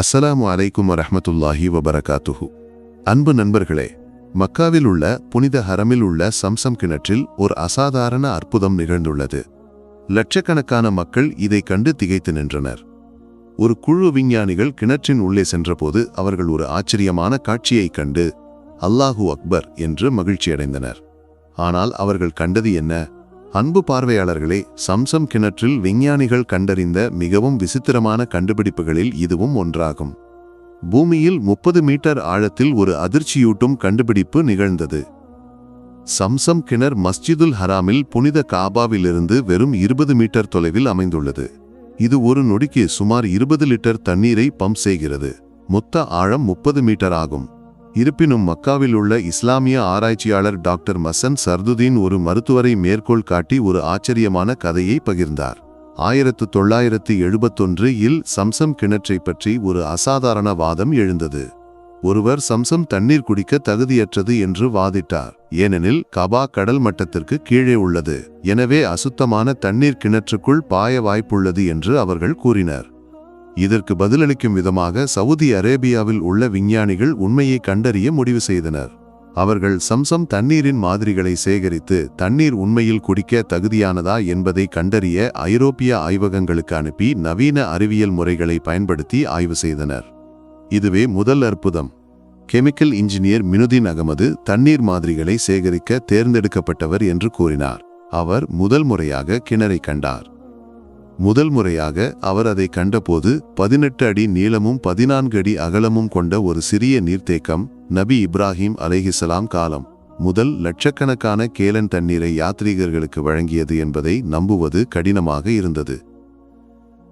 அஸ்ஸலாமு அலைக்கும் வரஹ்மத்துல்லாஹி வபரகாத்துஹு. அன்பு நண்பர்களே, மக்காவில் உள்ள புனித ஹரமில் உள்ள சம்சம் கிணற்றில் ஒரு அசாதாரண அற்புதம் நிகழ்ந்துள்ளது. லட்சக்கணக்கான மக்கள் இதை கண்டு திகைத்து நின்றனர். ஒரு குழு விஞ்ஞானிகள் கிணற்றின் உள்ளே சென்றபோது அவர்கள் ஒரு ஆச்சரியமான காட்சியைக் கண்டு அல்லாஹு அக்பர் என்று மகிழ்ச்சியடைந்தனர். ஆனால் அவர்கள் கண்டது என்ன? அன்பு பார்வையாளர்களே, சம்சம் கிணற்றில் விஞ்ஞானிகள் கண்டறிந்த மிகவும் விசித்திரமான கண்டுபிடிப்புகளில் இதுவும் ஒன்றாகும். பூமியில் 30 மீட்டர் ஆழத்தில் ஒரு அதிர்ச்சியூட்டும் கண்டுபிடிப்பு நிகழ்ந்தது. சம்சம் கிணறு மஸ்ஜிதுல் ஹராமில் புனித காபாவிலிருந்து வெறும் 20 மீட்டர் தொலைவில் அமைந்துள்ளது. இது ஒரு நொடிக்கு சுமார் 20 லிட்டர் தண்ணீரை பம்ப் செய்கிறது. மொத்த ஆழம் 30 மீட்டர் ஆகும். இருப்பினும் மக்காவில் உள்ள இஸ்லாமிய ஆராய்ச்சியாளர் டாக்டர் மசன் சர்துதீன் ஒரு மருத்துவரை மேற்கோள் காட்டி ஒரு ஆச்சரியமான கதையை பகிர்ந்தார். 1971 சம்சம் கிணற்றை பற்றி ஒரு அசாதாரண வாதம் எழுந்தது. ஒருவர் சம்சம் தண்ணீர் குடிக்க தகுதியற்றது என்று வாதிட்டார். ஏனெனில் கபா கடல் மட்டத்திற்கு கீழே உள்ளது, எனவே அசுத்தமான தண்ணீர் கிணற்றுக்குள் பாய வாய்ப்புள்ளது என்று அவர்கள் கூறினர். இதற்கு பதிலளிக்கும் விதமாக சவுதி அரேபியாவில் உள்ள விஞ்ஞானிகள் உண்மையை கண்டறிய முடிவு செய்தனர். அவர்கள் சம்சம் தண்ணீரின் மாதிரிகளை சேகரித்து தண்ணீர் உண்மையில் குடிக்க தகுதியானதா என்பதை கண்டறிய ஐரோப்பிய ஆய்வகங்களுக்கு அனுப்பி நவீன அறிவியல் முறைகளை பயன்படுத்தி ஆய்வு செய்தனர். இதுவே முதல் அற்புதம். கெமிக்கல் இன்ஜினியர் மினுதீன் அகமது தண்ணீர் மாதிரிகளை சேகரிக்க தேர்ந்தெடுக்கப்பட்டவர் என்று கூறினார். அவர் முதல் முறையாக கிணறை கண்டார். முதல் முறையாக அவர் அதை கண்டபோது 18 அடி நீளமும் 14 அடி அகலமும் கொண்ட ஒரு சிறிய நீர்த்தேக்கம் நபி இப்ராஹிம் அலைஹிஸ்ஸலாம் காலம் முதல் லட்சக்கணக்கான கேலன் தண்ணீரை யாத்ரீகர்களுக்கு வழங்கியது என்பதை நம்புவது கடினமாக இருந்தது.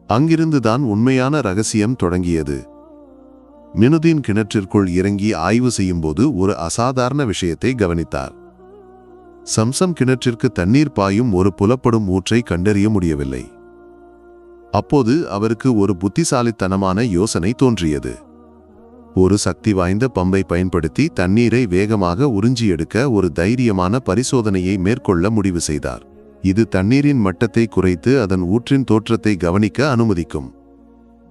அங்கிருந்துதான் உண்மையான ரகசியம் தொடங்கியது. மினுதீன் கிணற்றிற்குள் இறங்கி ஆய்வு செய்யும்போது ஒரு அசாதாரண விஷயத்தை கவனித்தார். சம்சம் கிணற்றிற்கு தண்ணீர் பாயும் ஒரு புலப்படும் ஊற்றை கண்டறிய முடியவில்லை. அப்போது அவருக்கு ஒரு புத்திசாலித்தனமான யோசனை தோன்றியது. ஒரு சக்தி வாய்ந்த பம்பை பயன்படுத்தி தண்ணீரை வேகமாக உறிஞ்சி எடுக்க ஒரு தைரியமான பரிசோதனையை மேற்கொள்ள முடிவு செய்தார். இது தண்ணீரின் மட்டத்தை குறைத்து அதன் ஊற்றின் தோற்றத்தை கவனிக்க அனுமதிக்கும்.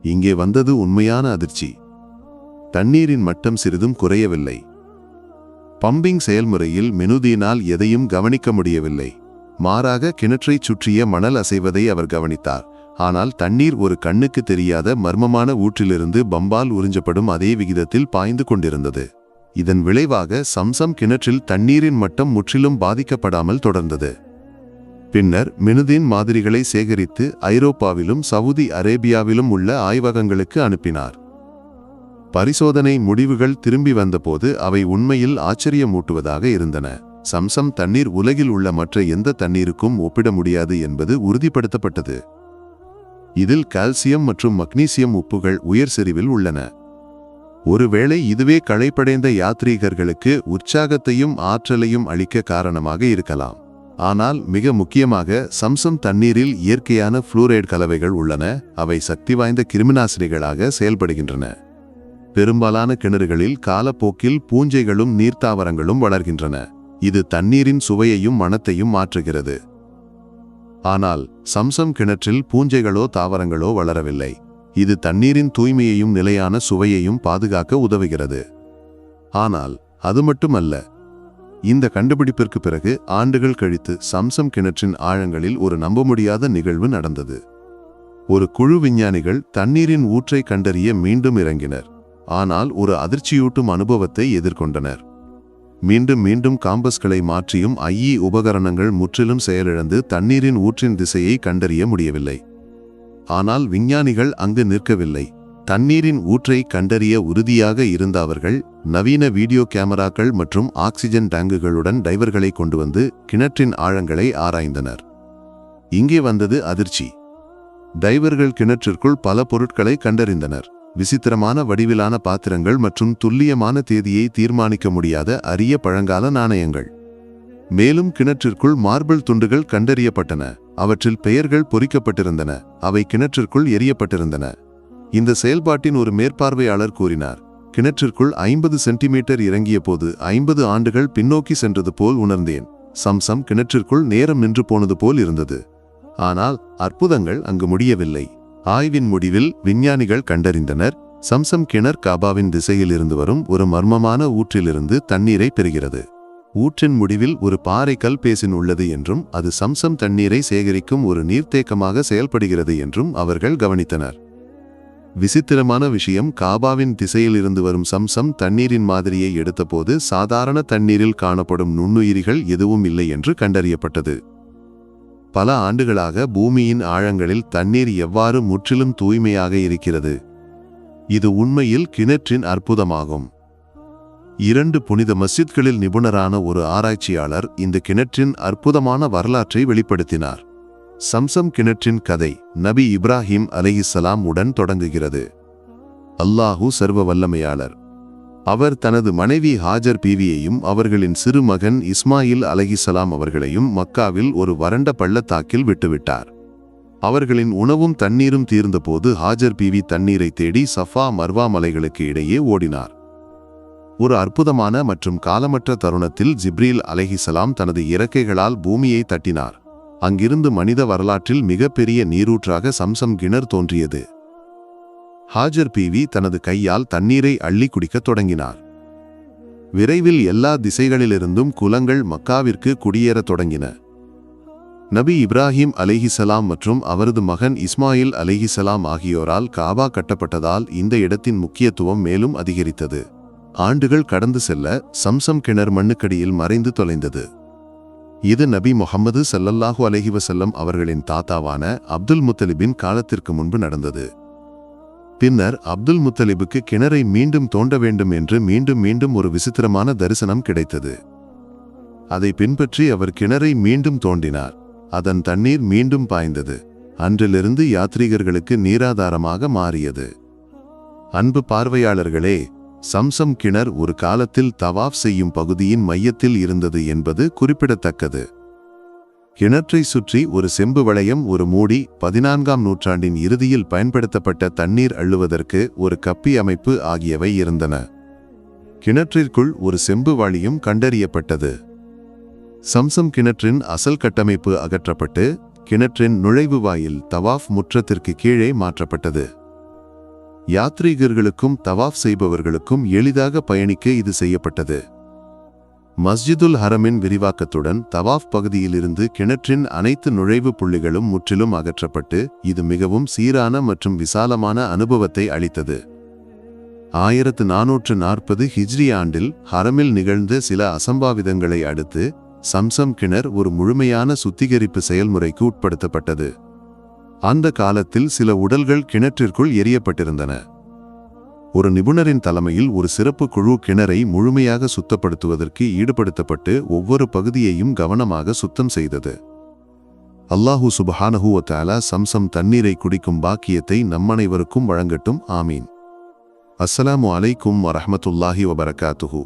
இங்கே வந்தது உண்மையான அதிர்ச்சி. தண்ணீரின் மட்டம் சிறிதும் குறையவில்லை. பம்பிங் செயல்முறையில் மினுதீனால் எதையும் கவனிக்க முடியவில்லை. மாறாக கிணற்றைச் சுற்றிய மணல் அசைவதை அவர் கவனித்தார். ஆனால் தண்ணீர் ஒரு கண்ணுக்கு தெரியாத மர்மமான ஊற்றிலிருந்து பம்பால் உறிஞ்சப்படும் அதே விகிதத்தில் பாய்ந்து கொண்டிருந்தது. இதன் விளைவாக சம்சம் கிணற்றில் தண்ணீரின் மட்டம் முற்றிலும் பாதிக்கப்படாமல் தொடர்ந்தது. பின்னர் மினுதீன் மாதிரிகளை சேகரித்து ஐரோப்பாவிலும் சவுதி அரேபியாவிலும் உள்ள ஆய்வகங்களுக்கு அனுப்பினார். பரிசோதனை முடிவுகள் திரும்பி வந்தபோது அவை உண்மையில் ஆச்சரியமூட்டுவதாக இருந்தன. சம்சம் தண்ணீர் உலகில் உள்ள மற்ற எந்த தண்ணீருக்கும் ஒப்பிட முடியாது என்பது உறுதிப்படுத்தப்பட்டது. இதில் கால்சியம் மற்றும் மக்னீசியம் உப்புகள் உயர் செறிவில் உள்ளன. ஒருவேளை இதுவே களைப்படைந்த யாத்ரீகர்களுக்கு உற்சாகத்தையும் ஆற்றலையும் அளிக்க காரணமாக இருக்கலாம். ஆனால் மிக முக்கியமாக சம்சம் தண்ணீரில் இயற்கையான புளூரைடு கலவைகள் உள்ளன. அவை சக்தி வாய்ந்த கிருமிநாசினிகளாக செயல்படுகின்றன. பெரும்பாலான கிணறுகளில் காலப்போக்கில் பூஞ்சைகளும் நீர்த்தாவரங்களும் வளர்கின்றன. இது தண்ணீரின் சுவையையும் மணத்தையும் மாற்றுகிறது. ஆனால் சம்சம் கிணற்றில் பூஞ்சைகளோ தாவரங்களோ வளரவில்லை. இது தண்ணீரின் தூய்மையையும் நிலையான சுவையையும் பாதுகாக்க உதவுகிறது. ஆனால் அது மட்டுமல்ல. இந்த கண்டுபிடிப்பிற்கு பிறகு ஆண்டுகள் கழித்து சம்சம் கிணற்றின் ஆழங்களில் ஒரு நம்ப முடியாத நிகழ்வு நடந்தது. ஒரு குழு விஞ்ஞானிகள் தண்ணீரின் ஊற்றை கண்டறிய மீண்டும் இறங்கினர். ஆனால் ஒரு அதிர்ச்சியூட்டும் அனுபவத்தை எதிர்கொண்டனர். மீண்டும் மீண்டும் காம்பஸ்களை மாற்றியும் ஐஇ உபகரணங்கள் முற்றிலும் செயலிழந்து தண்ணீரின் ஊற்றின் திசையை கண்டறிய முடியவில்லை. ஆனால் விஞ்ஞானிகள் அங்கு நிற்கவில்லை. தண்ணீரின் ஊற்றை கண்டறிய உறுதியாக இருந்த அவர்கள் நவீன வீடியோ கேமராக்கள் மற்றும் ஆக்சிஜன் டேங்குகளுடன் டைவர்களை கொண்டு வந்து கிணற்றின் ஆழங்களை ஆராய்ந்தனர். இங்கே வந்தது அதிர்ச்சி. டைவர்கள் கிணற்றிற்குள் பல பொருட்களை கண்டறிந்தனர். விசித்திரமான வடிவிலான பாத்திரங்கள் மற்றும் துல்லியமான தேதியை தீர்மானிக்க முடியாத அரிய பழங்கால நாணயங்கள். மேலும் கிணற்றிற்குள் மார்பிள் துண்டுகள் கண்டறியப்பட்டன. அவற்றில் பெயர்கள் பொறிக்கப்பட்டிருந்தன. அவை கிணற்றிற்குள் எரியப்பட்டிருந்தன. இந்த செயல்பாட்டின் ஒரு மேற்பார்வையாளர் கூறினார், கிணற்றிற்குள் 50 சென்டிமீட்டர் இறங்கிய போது 50 ஆண்டுகள் பின்னோக்கி சென்றது போல் உணர்ந்தேன். சம்சம் கிணற்றிற்குள் நேரம் நின்று போனது போல் இருந்தது. ஆனால் அற்புதங்கள் அங்கு முடியவில்லை. ஆய்வின் முடிவில் விஞ்ஞானிகள் கண்டறிந்தனர், சம்சம் கிணறு காபாவின் திசையில் இருந்து வரும் ஒரு மர்மமான ஊற்றிலிருந்து தண்ணீரை பெறுகிறது. ஊற்றின் முடிவில் ஒரு பாறை கல்பேசின் உள்ளது என்றும் அது சம்சம் தண்ணீரை சேகரிக்கும் ஒரு நீர்த்தேக்கமாக செயல்படுகிறது என்றும் அவர்கள் கவனித்தனர். விசித்திரமான விஷயம், காபாவின் திசையில் இருந்து வரும் சம்சம் தண்ணீரின் மாதிரியை எடுத்தபோது சாதாரண தண்ணீரில் காணப்படும் நுண்ணுயிரிகள் எதுவும் இல்லை என்று கண்டறியப்பட்டது. பல ஆண்டுகளாக பூமியின் ஆழங்களில் தண்ணீர் எவ்வாறு முற்றிலும் தூய்மையாக இருக்கிறது? இது உண்மையில் கிணற்றின் அற்புதமாகும். 2 புனித மஸ்ஜித்களில் நிபுணரான ஒரு ஆராய்ச்சியாளர் இந்த கிணற்றின் அற்புதமான வரலாற்றை வெளிப்படுத்தினார். சம்சம் கிணற்றின் கதை நபி இப்ராஹிம் அலைஹிஸ்ஸலாம் உடன் தொடங்குகிறது. அல்லாஹு சர்வ வல்லமையாளர். அவர் தனது மனைவி ஹாஜர் பீவியையும் அவர்களின் சிறு மகன் இஸ்மாயில் அலைஹிஸ்ஸலாம் அவர்களையும் மக்காவில் ஒரு வறண்ட பள்ளத்தாக்கில் விட்டுவிட்டார். அவர்களின் உணவும் தண்ணீரும் தீர்ந்தபோது ஹாஜர் பீவி தண்ணீரை தேடி சஃபா மர்வா மலைகளுக்கு இடையே ஓடினார். ஒரு அற்புதமான மற்றும் காலமற்ற தருணத்தில் ஜிப்ரீல் அலைஹிஸ்ஸலாம் தனது இறக்கைகளால் பூமியை தட்டினார். அங்கிருந்து மனித வரலாற்றில் மிகப்பெரிய நீரூற்றாக சம்சம் கிணறு தோன்றியது. ஹாஜர் பீவி தனது கையால் தண்ணீரை அள்ளி குடிக்கத் தொடங்கினார். விரைவில் எல்லா திசைகளிலிருந்தும் குலங்கள் மக்காவிற்கு குடியேறத் தொடங்கின. நபி இப்ராஹிம் அலைஹிஸ்ஸலாம் மற்றும் அவரது மகன் இஸ்மாயில் அலைஹிஸ்ஸலாம் ஆகியோரால் காபா கட்டப்பட்டதால் இந்த இடத்தின் முக்கியத்துவம் மேலும் அதிகரித்தது. ஆண்டுகள் கடந்து செல்ல சம்சம் கிணறு மண்ணுக்கடியில் மறைந்து தொலைந்தது. இது நபி முஹம்மது ஸல்லல்லாஹு அலைஹி வஸல்லம் அவர்களின் தாத்தாவான அப்துல் முத்தலிபின் காலத்திற்கு முன்பு நடந்தது. பின்னர் அப்துல் முத்தலிபுக்கு கிணறை மீண்டும் தோண்ட வேண்டும் என்று மீண்டும் ஒரு விசித்திரமான தரிசனம் கிடைத்தது. அதை பின்பற்றி அவர் கிணறை மீண்டும் தோண்டினார். அதன் தண்ணீர் மீண்டும் பாய்ந்தது. அன்றிலிருந்து யாத்ரீகர்களுக்கு நீராதாரமாக மாறியது. அன்பு பார்வையாளர்களே, சம்சம் கிணறு ஒரு காலத்தில் தவாஃப் செய்யும் பகுதியின் மையத்தில் இருந்தது என்பது குறிப்பிடத்தக்கது. கிணற்றை சுற்றி ஒரு செம்பு வளையம், ஒரு மூடி, 14ஆம் நூற்றாண்டின் இறுதியில் பயன்படுத்தப்பட்ட தண்ணீர் அள்ளுவதற்கு ஒரு கப்பி அமைப்பு ஆகியவை இருந்தன. கிணற்றிற்குள் ஒரு செம்பு வாளியும் கண்டறியப்பட்டது. சம்சம் கிணற்றின் அசல் கட்டமைப்பு அகற்றப்பட்டு கிணற்றின் நுழைவு வாயில் தவாஃப் முற்றத்திற்கு கீழே மாற்றப்பட்டது. யாத்ரீகர்களுக்கும் தவாஃப் செய்பவர்களுக்கும் எளிதாக பயணிக்க இது செய்யப்பட்டது. மஸ்ஜிதுல் ஹரமின் விரிவாக்கத்துடன் தவாஃப் பகுதியிலிருந்து கிணற்றின் அனைத்து நுழைவு புள்ளிகளும் முற்றிலும் அகற்றப்பட்டு இது மிகவும் சீரான மற்றும் விசாலமான அனுபவத்தை அளித்தது. 1440 ஹிஜ்ரி ஆண்டில் ஹரமில் நிகழ்ந்த சில அசம்பாவிதங்களை அடுத்து சம்சம் கிணறு ஒரு முழுமையான சுத்திகரிப்பு செயல்முறைக்கு உட்படுத்தப்பட்டது. அந்த காலத்தில் சில உடல்கள் கிணற்றிற்குள் எரியப்பட்டிருந்தன. ஒரு நிபுணரின் தலைமையில் ஒரு சிறப்பு குழு கிணறை முழுமையாக சுத்தப்படுத்துவதற்கு ஈடுபடுத்தப்பட்டு ஒவ்வொரு பகுதியையும் கவனமாக சுத்தம் செய்தது. அல்லாஹு சுப்ஹானஹு வ தஆலா சம்சம் தண்ணீரை குடிக்கும் பாக்கியத்தை நம்மனைவருக்கும் வழங்கட்டும். ஆமீன். அஸ்ஸலாமு அலைக்கும் வரஹ்மத்துல்லாஹி வபரகாத்துஹு.